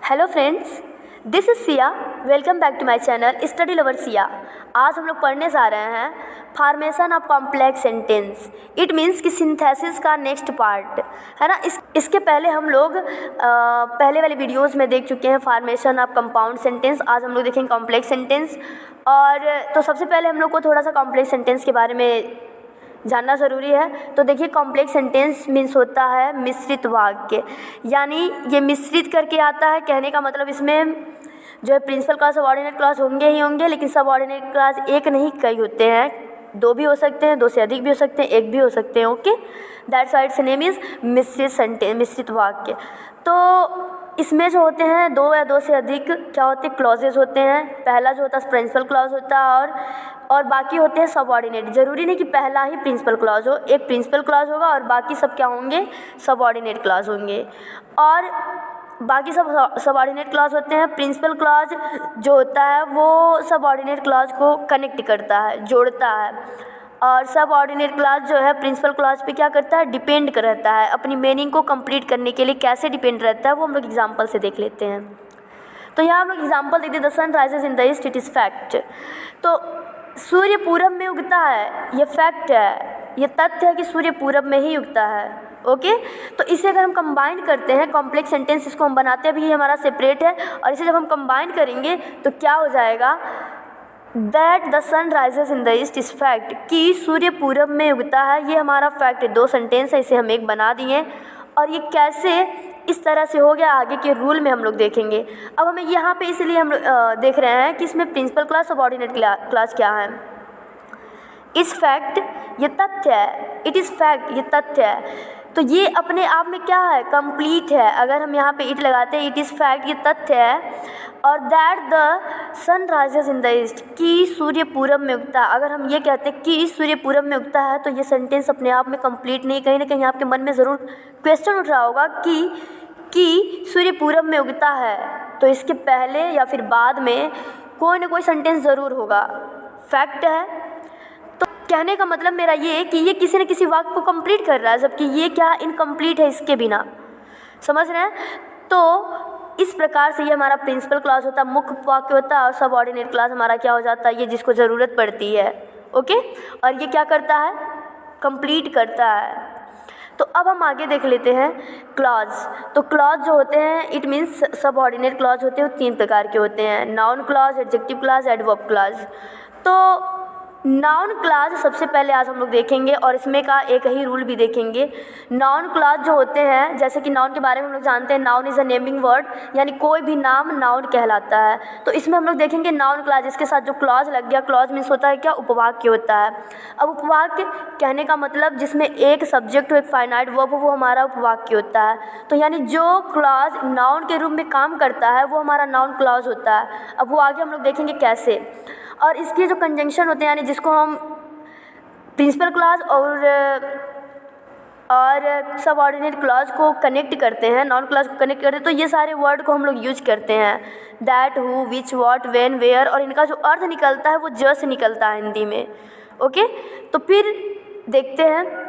Hello friends, this is Siya. Welcome back to my channel study lover Siya. आज हम लोग पढ़ने जा रहे हैं formation of complex sentence. It means कि सिंथेसिस का नेक्स्ट पार्ट है ना। इसके पहले हम लोग पहले वाले वीडियोस में देख चुके हैं फॉर्मेशन ऑफ कंपाउंड सेंटेंस। आज हम लोग देखेंगे कॉम्प्लेक्स सेंटेंस। और तो सबसे पहले हम लोग को थोड़ा सा कॉम्प्लेक्स सेंटेंस के बारे में जानना ज़रूरी है। तो देखिए, कॉम्प्लेक्स सेंटेंस मीन्स होता है मिश्रित वाक्य, यानी ये मिश्रित करके आता है। कहने का मतलब इसमें जो है प्रिंसिपल क्लॉज सबऑर्डिनेट क्लॉज होंगे ही होंगे, लेकिन सबऑर्डिनेट क्लॉज एक नहीं कई होते हैं, दो भी हो सकते हैं, दो से अधिक भी हो सकते हैं, एक भी हो सकते हैं। Okay, that's why it's name is मिश्रित सेंटेंस, मिश्रित वाक्य। तो इसमें जो होते हैं दो या दो से अधिक क्या होते हैं, क्लॉजेज होते हैं। पहला जो होता है प्रिंसिपल क्लॉज होता है और बाकी होते हैं सबऑर्डिनेट। ज़रूरी नहीं कि पहला ही प्रिंसिपल क्लॉज हो, एक प्रिंसिपल क्लॉज होगा और बाकी सब क्या होंगे, सबऑर्डिनेट क्लॉज होंगे। और बाकी सब सबऑर्डिनेट क्लॉज होते हैं। प्रिंसिपल क्लॉज जो होता है वो सबऑर्डिनेट क्लॉज को कनेक्ट करता है, जोड़ता है। और सबऑर्डिनेट क्लॉज जो है प्रिंसिपल क्लॉज पे क्या करता है, डिपेंड रहता है। अपनी मीनिंग को कंप्लीट करने के लिए कैसे डिपेंड रहता है वो हम लोग एग्जांपल से देख लेते हैं। तो यहाँ हम लोग एग्जांपल देखते हैं। The sun rises in the east, it is fact. तो सूर्य पूरब में उगता है, ये फैक्ट है, ये तथ्य है कि सूर्य पूरब में ही उगता है। ओके, तो इसे अगर हम कंबाइन करते हैं, कॉम्प्लेक्स सेंटेंस इसको हम बनाते हैं, अभी ये हमारा सेपरेट है, और इसे जब हम कंबाइन करेंगे तो क्या हो जाएगा, that the sun rises in the east is fact, कि सूर्य पूरब में उगता है। ये हमारा फैक्ट है, दो सेंटेंस है, इसे हम एक बना दिए। और ये कैसे इस तरह से हो गया, आगे के रूल में हम लोग देखेंगे। अब हमें यहाँ पे इसलिए हम देख रहे हैं कि इसमें प्रिंसिपल क्लॉज सबऑर्डिनेट क्लॉज क्या है। इस फैक्ट ये तथ्य है, इट इज़ फैक्ट ये तथ्य है। तो ये अपने आप में क्या है, कंप्लीट है। अगर हम यहाँ पे इट लगाते हैं, इट इज़ फैक्ट ये तथ्य है। और that the sun rises in the east, कि सूर्य पूरब में उगता है। अगर हम ये कहते हैं कि सूर्य पूरब में उगता है, तो ये सेंटेंस अपने आप में कंप्लीट नहीं। कहीं ना कहीं आपके मन में ज़रूर क्वेश्चन उठ रहा होगा कि सूर्य पूरब में उगता है, तो इसके पहले या फिर बाद में कोई ना कोई सेंटेंस ज़रूर होगा। फैक्ट है, तो कहने का मतलब मेरा ये है कि ये किसी न किसी वाक्य को कंप्लीट कर रहा है, जबकि ये क्या इनकम्प्लीट है इसके बिना। समझ रहे हैं? तो इस प्रकार से ये हमारा प्रिंसिपल क्लॉज होता है, मुख्य वाक्य होता है, और सबऑर्डिनेट क्लॉज हमारा क्या हो जाता है, ये जिसको ज़रूरत पड़ती है। ओके, और ये क्या करता है, कंप्लीट करता है। तो अब हम आगे देख लेते हैं क्लॉज। तो क्लॉज जो होते हैं, इट मीन्स सबऑर्डिनेट क्लॉज होते हैं, वो तीन प्रकार के होते हैं, noun clause, adjective clause, adverb clause. तो नाउन क्लॉज सबसे पहले आज हम लोग देखेंगे, और इसमें का एक ही रूल भी देखेंगे। नाउन क्लॉज जो होते हैं, जैसे कि नाउन के बारे में हम लोग जानते हैं, noun is a naming word, यानी कोई भी नाम नाउन कहलाता है। तो इसमें हम लोग देखेंगे नाउन क्लॉज, इसके साथ जो क्लॉज लग गया, क्लॉज मीन्स होता है क्या, उपवाक्य होता है। अब उपवाक्य कहने का मतलब जिसमें एक सब्जेक्ट हो, एक फाइनाइट वर्ब हो, वो हमारा उपवाक्य होता है। तो यानी जो क्लॉज नाउन के रूप में काम करता है वो हमारा नाउन क्लॉज होता है। अब वो आगे हम लोग देखेंगे कैसे। और इसके जो कंजंक्शन होते हैं, यानी जिसको हम प्रिंसिपल क्लॉज और सबऑर्डिनेट क्लॉज को कनेक्ट करते हैं, नाउन क्लॉज को कनेक्ट करते हैं, तो ये सारे वर्ड को हम लोग यूज करते हैं। That, who, which, what, when, where, और इनका जो अर्थ निकलता है वो जस्ट निकलता है हिंदी में। ओके, तो फिर देखते हैं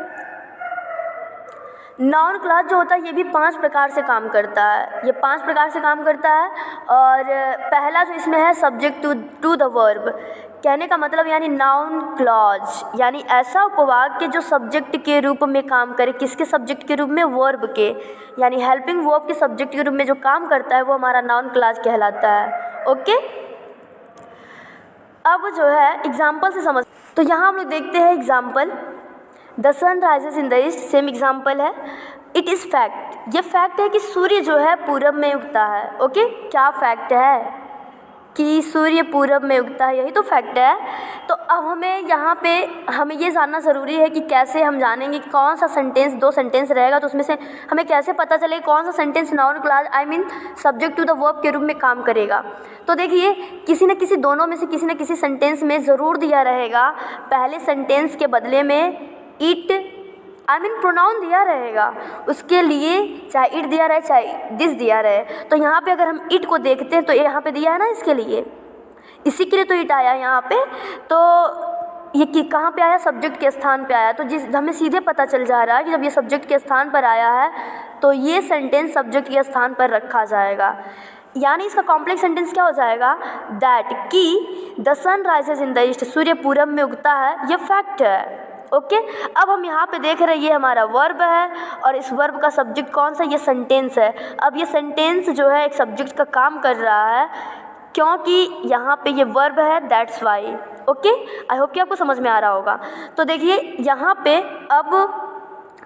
नाउन क्लॉज जो होता है, ये भी 5 प्रकार से काम करता है। ये 5 प्रकार से काम करता है। और पहला जो इसमें है, सब्जेक्ट टू द वर्ब। कहने का मतलब यानी नाउन क्लॉज, यानी ऐसा उपवाक्य जो सब्जेक्ट के रूप में काम करे। किसके सब्जेक्ट के रूप में, वर्ब के, यानी हेल्पिंग वर्ब के सब्जेक्ट के रूप में जो काम करता है वो हमारा नाउन क्लॉज कहलाता है। ओके, अब जो है एग्जाम्पल से समझ। तो यहाँ हम लोग देखते हैं example. The sun rises in the east, same example है। इट इज़ फैक्ट, ये फैक्ट है कि सूर्य जो है पूरब में उगता है। ओके, क्या फैक्ट है कि सूर्य पूरब में उगता है, यही तो फैक्ट है। तो अब हमें यहाँ पे हमें ये जानना ज़रूरी है कि कैसे हम जानेंगे कि कौन सा सेंटेंस, दो सेंटेंस रहेगा तो उसमें से हमें कैसे पता चले कौन सा sentence noun clause, I mean subject to the verb के रूप में काम करेगा। तो देखिए, किसी न किसी दोनों में से किसी न किसी सेंटेंस में ज़रूर दिया रहेगा, पहले सेंटेंस के बदले में इट, आई मीन प्रोनाउन दिया रहेगा, उसके लिए चाहे इट दिया रहे चाहे दिस दिया रहे। तो यहाँ पे अगर हम इट को देखते हैं तो यहाँ पे दिया है ना, इसके लिए, इसी के लिए तो इट आया यहाँ पे। तो ये कि कहाँ पे आया, सब्जेक्ट के स्थान पे आया। तो हमें सीधे पता चल जा रहा है कि जब ये सब्जेक्ट के स्थान पर आया है तो ये सेंटेंस सब्जेक्ट के स्थान पर रखा जाएगा। यानी इसका कॉम्प्लेक्स सेंटेंस क्या हो जाएगा, दैट कि the sun rises in the east, सूर्य पूरब में उगता है, ये फैक्ट है। ओके अब हम यहाँ पे देख रहे हैं ये हमारा वर्ब है और इस वर्ब का सब्जेक्ट कौन सा, ये सेंटेंस है। अब ये सेंटेंस जो है एक सब्जेक्ट का काम कर रहा है क्योंकि यहाँ पे ये वर्ब है, that's why. Okay I hope कि आपको समझ में आ रहा होगा। तो देखिए यहाँ पे अब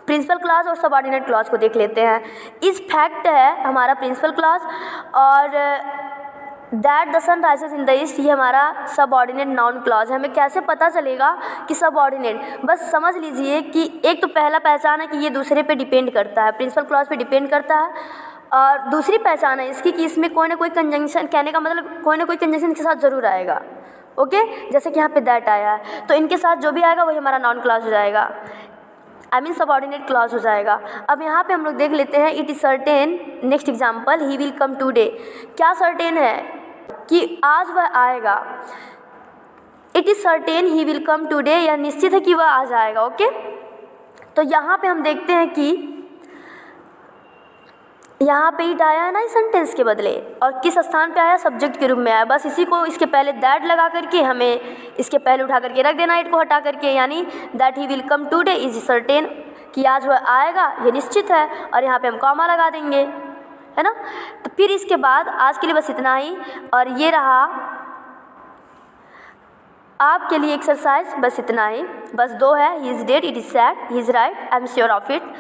प्रिंसिपल क्लॉज और सबऑर्डिनेट क्लॉज को देख लेते हैं। इस फैक्ट है हमारा प्रिंसिपल क्लॉज और that the sun rises in the east ये हमारा सबऑर्डिनेट नाउन क्लॉज है। हमें कैसे पता चलेगा कि सबऑर्डिनेट, बस समझ लीजिए कि एक तो पहला पहचान है कि ये दूसरे पे डिपेंड करता है, प्रिंसिपल क्लॉज पे डिपेंड करता है। और दूसरी पहचान है इसकी कि इसमें कोई ना कोई कंजंक्शन, कहने का मतलब कोई ना कोई कंजंक्शन के साथ ज़रूर आएगा। ओके जैसे कि यहाँ पे दैट आया है तो इनके साथ जो भी आएगा वही हमारा नाउन क्लॉज हो जाएगा, आई मीन सबऑर्डिनेट क्लॉज हो जाएगा। अब यहाँ पे हम लोग देख लेते हैं it is certain, next example he will come today. क्या सर्टेन है कि आज वह आएगा, it is certain he will come today, यह निश्चित है कि वह आ जाएगा। ओके तो यहाँ पे हम देखते हैं कि यहाँ पे इट आया है ना इस सेंटेंस के बदले, और किस स्थान पे आया, सब्जेक्ट के रूप में आया। बस इसी को इसके पहले दैट लगा करके हमें इसके पहले उठा करके रख देना, इट को हटा करके, यानी that he will come today is certain, कि आज वह आएगा ये निश्चित है, और यहाँ पे हम कॉमा लगा देंगे, है ना। तो फिर इसके बाद आज के लिए बस इतना ही, और ये रहा आपके लिए एक्सरसाइज, बस इतना ही, बस दो है, he is dead, it is sad, he is right, I am sure of it.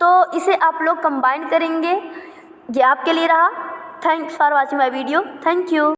तो इसे आप लोग कंबाइन करेंगे, ये आपके लिए रहा। Thanks for watching my video, thank you.